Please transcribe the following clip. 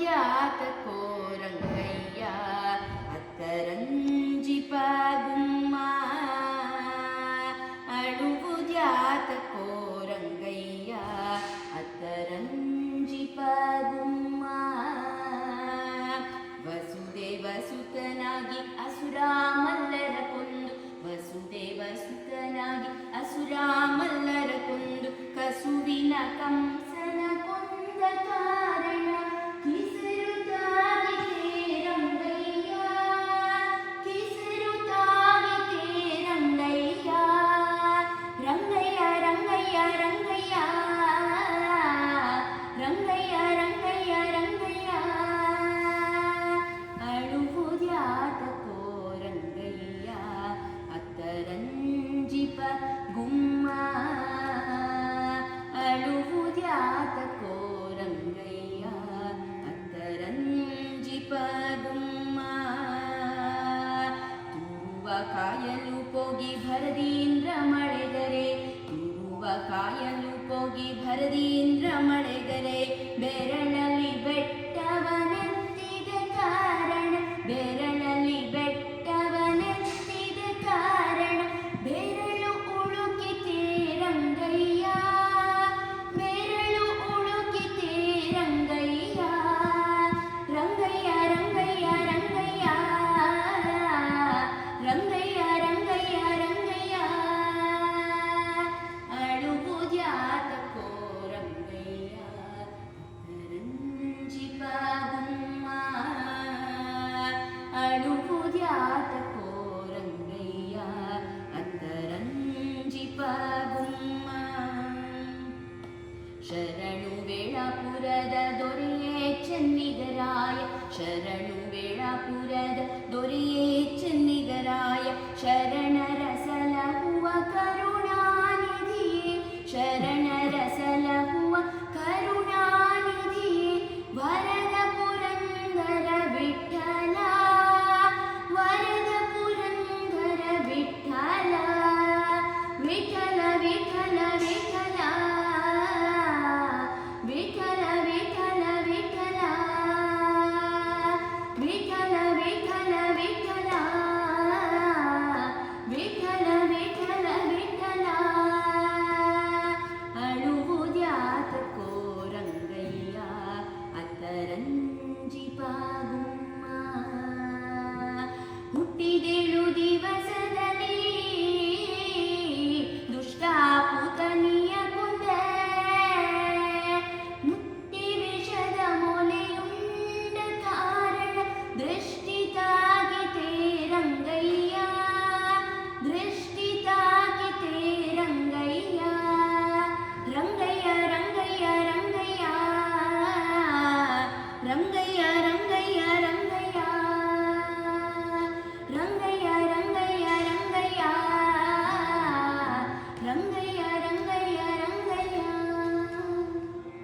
ಅಳುವುದ್ಯಾತಕೋ ರಂಗಯ್ಯ ಅತ್ತರಂಜಿಪ ಗುಮ್ಮ ಅಳುವುದ್ಯಾತಕೋ ರಂಗಯ್ಯ ಅತ್ತರಂಜಿಪ ಗುಮ್ಮ ವಸುದೇವ ಸುತನಾಗಿ ಅಸುರ ಮಲ್ಲರ ಕೊಂದು ವಸುದೇವ ಸುತನಾಗಿ ಅಸುರ ಮಲ್ಲರ ಕೊಂದು ಕಸುವಿನ ಕಂಸನ ಕೊಂದ ಕಾರಣ ಕಿಸರು ತಾಗಿತೆ ರಂಗಯ್ಯ ಕಿಸರು ತಾಗಿತೆ ರಂಗಯ್ಯ ರಂಗಯ್ಯ ರಂಗಯ್ಯ ರಂಗಯ್ಯ ರಂಗಯ್ಯ ರಂಗಯ್ಯ ರಂಗಯ್ಯ ಅಳುವುದ್ಯಾತಕೋ ರಂಗಯ್ಯ ಅತ್ತರಂಜಿಪ ಗುಮ್ಮ ಅಳುವುದ್ಯಾತಕೋ ರಂಗಯ್ಯ ಅತ್ತರಂಜಿಪ ಗುಮ್ಮ ತುರುವ ಕಾಯಲು ಪೋಗಿ ಭರದೀಂದ್ರ ಮಳೆಗರೆ ತುರುವ ಕಾಯಲು ಪೋಗಿ ಭರದೀಂದ್ರ ಮಳೆಗರೆ ಬೆರಳಲ್ಲಿ ಬೆಟ್ಟವನೆತ್ತಿದ ಕಾರಣ ಬೆರಳಲ್ಲಿ ಬೆಟ್ಟವನೆತ್ತಿದ ಕಾರಣ ಬೆರಳು ಉಳುಕಿತೆ ರಂಗಯ್ಯ ಬೆರಳು ಉಳುಕಿತೆ ರಂಗಯ್ಯ ರಂಗಯ್ಯ ರಂಗಯ್ಯ ರಂಗಯ್ಯ ರಂಗಯ್ಯ ರಂಗಯ್ಯ ರಂಗಯ್ಯ ಅಳುವುದ್ಯಾತಕೋ ರಂಗಯ್ಯ ಅತ್ತರಂಜಿಪ ಗುಮ್ಮ ಅಳುವುದ್ಯಾತಕೋ ರಂಗಯ್ಯ ಅತ್ತರಂಜಿಪ ಗುಮ್ಮ ಶರಣು ವೇಳಾಪುರದ ದೊರೆಯೇ ಚೆನ್ನಿಗರಾಯ ಶರಣು ವೇಳಾಪುರದ ದೊರೆಯೇ ಚೆನ್ನಿಗರಾಯ ಶರಣರ ಸಲಹುವ ಕರುಣಾನಿಧಿಯೇ ಶರಣರ ಸಲಹುವ ಕರುಣಾನಿಧಿಯೇ ವರದ ಪುರಂದರ ವಿಠಲ ವರದ ಪುರಂದರ ವಿಠಲ ವಿಠಲ ವಿಠಲ ವಿಠಲ ವಿಠಲ ವಿಠಲ ವಿಠಲ ವಿಠಲ ವಿಠಲ ವಿಠಲ ವಿಠಲ ವಿಠಲ ವಿಠಲ ಅಳುವುದ್ಯಾತಕೋ ರಂಗಯ್ಯ ಅತ್ತರಂಜಿಪ ಗುಮ್ಮ ಹುಟ್ಟಿದೇಳು ದಿವಸ